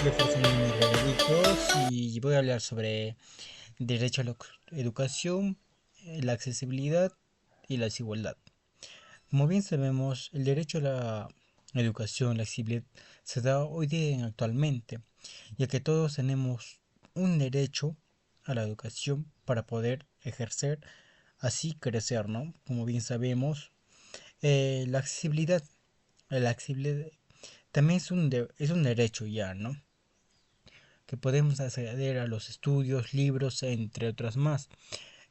Jefferson Rodríguez y voy a hablar sobre derecho a la educación, la accesibilidad y la desigualdad. Como bien sabemos, el derecho a la educación, la accesibilidad, se da hoy día actualmente, ya que todos tenemos un derecho a la educación para poder ejercer, así crecer, ¿no? Como bien sabemos, la accesibilidad también es un derecho ya, ¿no? Que podemos acceder a los estudios, libros, entre otras más.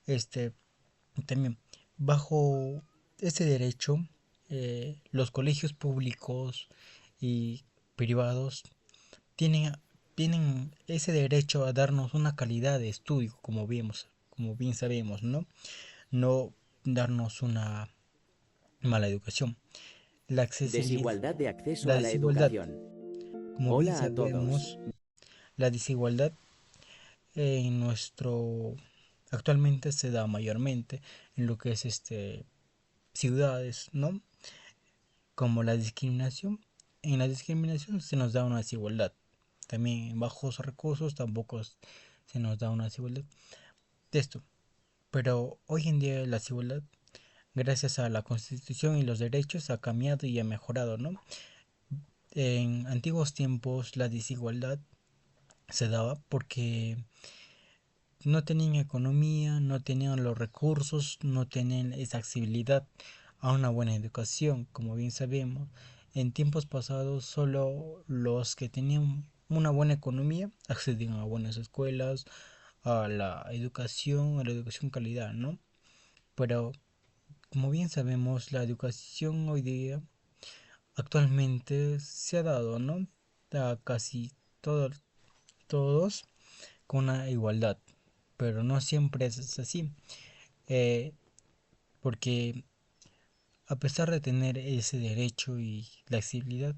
Este, también, bajo este derecho, los colegios públicos y privados tienen, tienen ese derecho a darnos una calidad de estudio, como bien sabemos, ¿no? No darnos una mala educación. La accesibilidad, Desigualdad de acceso la a la desigualdad, educación. como bien Hola a todos. sabemos, la desigualdad en nuestro actualmente se da mayormente en lo que es ciudades, ¿no? Como la discriminación. En la discriminación se nos da una desigualdad. También en bajos recursos tampoco se nos da una desigualdad de esto. Pero hoy en día la desigualdad, gracias a la Constitución y los derechos, ha cambiado y ha mejorado, ¿no? En antiguos tiempos la desigualdad se daba porque no tenían economía, no tenían los recursos, no tenían esa accesibilidad a una buena educación, como bien sabemos. En tiempos pasados solo los que tenían una buena economía accedían a buenas escuelas, a la educación calidad, ¿no? Pero como bien sabemos, la educación hoy día actualmente se ha dado, ¿no? A casi todos con una igualdad, pero no siempre es así. eh, Porque a pesar de tener ese derecho y la accesibilidad,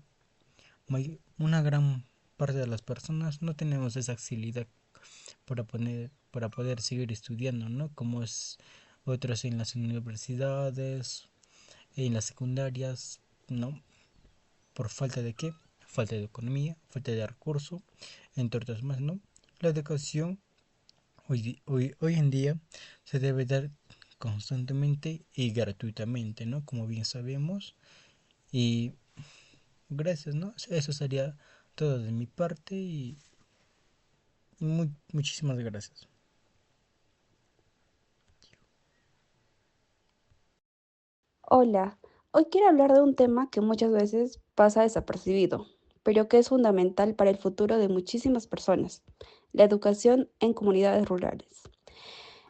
una gran parte de las personas no tenemos esa accesibilidad para poder seguir estudiando, ¿no? Como es otros en las universidades, en las secundarias, ¿no? ¿Por falta de qué? Falta de economía, falta de recursos, entre otras más, ¿no? La educación hoy en día se debe dar constantemente y gratuitamente, ¿no? Como bien sabemos. Y gracias, ¿no? Eso sería todo de mi parte y muchísimas gracias. Hola, hoy quiero hablar de un tema que muchas veces pasa desapercibido, pero que es fundamental para el futuro de muchísimas personas, la educación en comunidades rurales.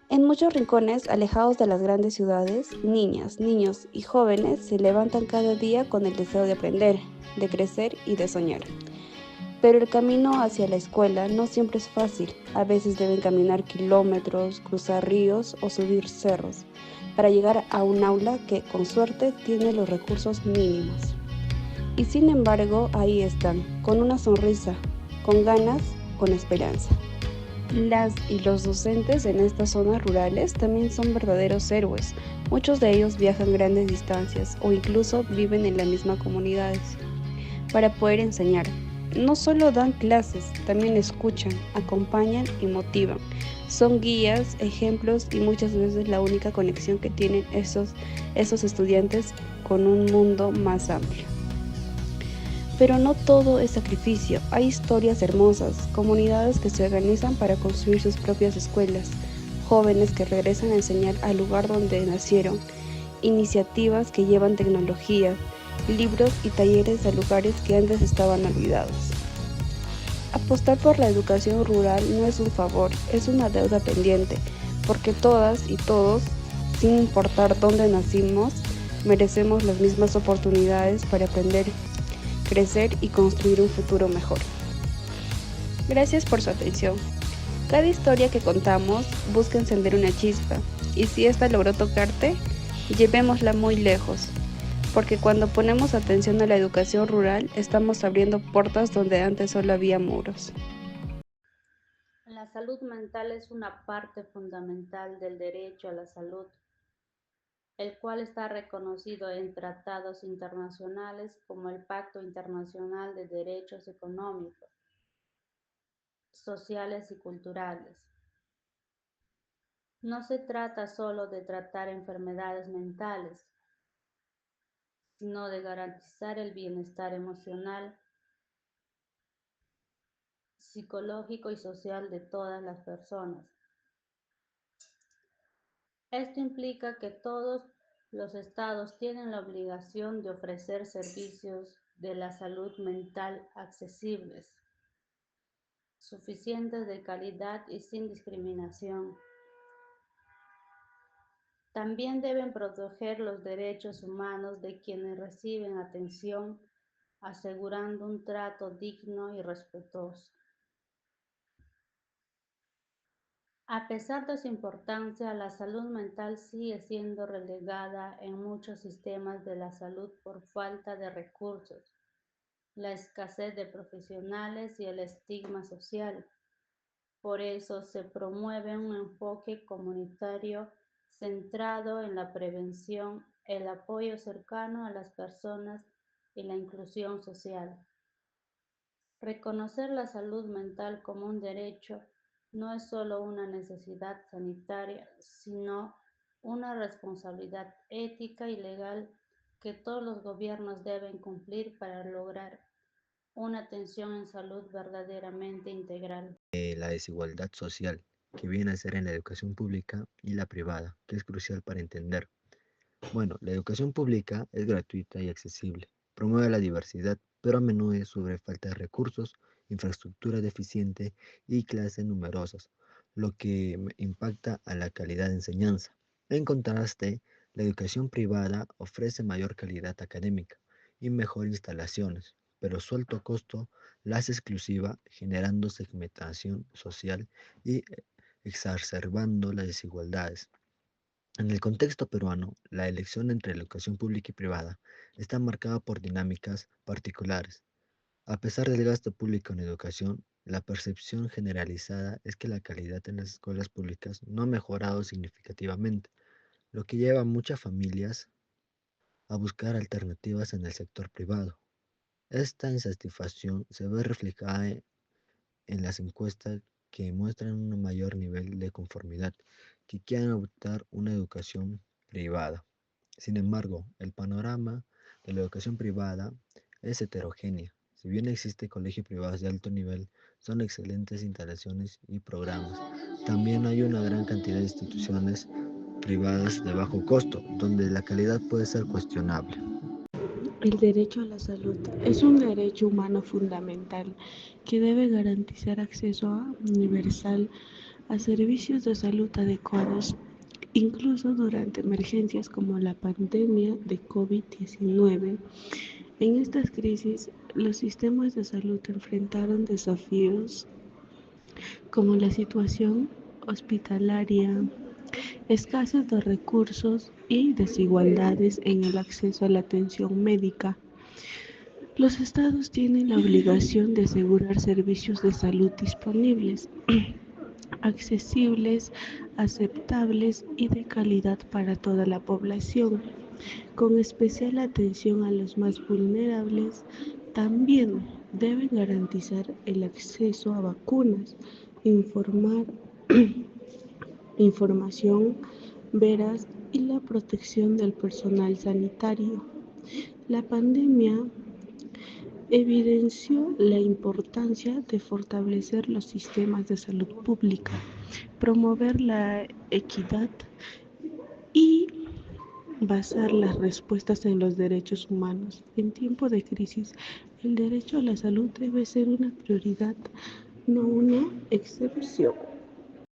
En muchos rincones alejados de las grandes ciudades, niñas, niños y jóvenes se levantan cada día con el deseo de aprender, de crecer y de soñar. Pero el camino hacia la escuela no siempre es fácil. A veces deben caminar kilómetros, cruzar ríos o subir cerros para llegar a un aula que, con suerte, tiene los recursos mínimos. Y sin embargo, ahí están, con una sonrisa, con ganas, con esperanza. Las y los docentes en estas zonas rurales también son verdaderos héroes. Muchos de ellos viajan grandes distancias o incluso viven en las mismas comunidades para poder enseñar. No solo dan clases, también escuchan, acompañan y motivan. Son guías, ejemplos y muchas veces la única conexión que tienen esos estudiantes con un mundo más amplio. Pero no todo es sacrificio, hay historias hermosas, comunidades que se organizan para construir sus propias escuelas, jóvenes que regresan a enseñar al lugar donde nacieron, iniciativas que llevan tecnología, libros y talleres a lugares que antes estaban olvidados. Apostar por la educación rural no es un favor, es una deuda pendiente, porque todas y todos, sin importar dónde nacimos, merecemos las mismas oportunidades para aprender, crecer y construir un futuro mejor. Gracias por su atención. Cada historia que contamos busca encender una chispa, y si esta logró tocarte, llevémosla muy lejos, porque cuando ponemos atención a la educación rural, estamos abriendo puertas donde antes solo había muros. La salud mental es una parte fundamental del derecho a la salud, el cual está reconocido en tratados internacionales como el Pacto Internacional de Derechos Económicos. sociales y culturales. No se trata solo de tratar enfermedades mentales, sino de garantizar el bienestar emocional, psicológico y social de todas las personas. Esto implica que todos los estados tienen la obligación de ofrecer servicios de la salud mental accesibles, suficientes de calidad y sin discriminación. También deben proteger los derechos humanos de quienes reciben atención, asegurando un trato digno y respetuoso. A pesar de su importancia, la salud mental sigue siendo relegada en muchos sistemas de la salud por falta de recursos, la escasez de profesionales y el estigma social. Por eso se promueve un enfoque comunitario centrado en la prevención, el apoyo cercano a las personas y la inclusión social. Reconocer la salud mental como un derecho no es solo una necesidad sanitaria, sino una responsabilidad ética y legal que todos los gobiernos deben cumplir para lograr una atención en salud verdaderamente integral. La desigualdad social, que viene a ser en la educación pública y la privada, que es crucial para entender. Bueno, la educación pública es gratuita y accesible, promueve la diversidad, pero a menudo sufre falta de recursos, infraestructura deficiente y clases numerosas, lo que impacta a la calidad de enseñanza. En contraste, la educación privada ofrece mayor calidad académica y mejor instalaciones, pero su alto costo la hace exclusiva, generando segmentación social y exacerbando las desigualdades. En el contexto peruano, la elección entre la educación pública y privada está marcada por dinámicas particulares. A pesar del gasto público en educación, la percepción generalizada es que la calidad en las escuelas públicas no ha mejorado significativamente, lo que lleva a muchas familias a buscar alternativas en el sector privado. Esta insatisfacción se ve reflejada en las encuestas que muestran un mayor nivel de conformidad que quieren optar una educación privada. Sin embargo, el panorama de la educación privada es heterogénea. Si bien existen colegios privados de alto nivel, son excelentes instalaciones y programas. También hay una gran cantidad de instituciones privadas de bajo costo, donde la calidad puede ser cuestionable. El derecho a la salud es un derecho humano fundamental que debe garantizar acceso universal a servicios de salud adecuados, incluso durante emergencias como la pandemia de COVID-19. En estas crisis, los sistemas de salud enfrentaron desafíos como la situación hospitalaria, escasez de recursos y desigualdades en el acceso a la atención médica. Los estados tienen la obligación de asegurar servicios de salud disponibles, accesibles, aceptables y de calidad para toda la población, con especial atención a los más vulnerables. También deben garantizar el acceso a vacunas, informar información veraz y la protección del personal sanitario. La pandemia evidenció la importancia de fortalecer los sistemas de salud pública, promover la equidad y basar las respuestas en los derechos humanos. En tiempo de crisis, el derecho a la salud debe ser una prioridad, no una excepción.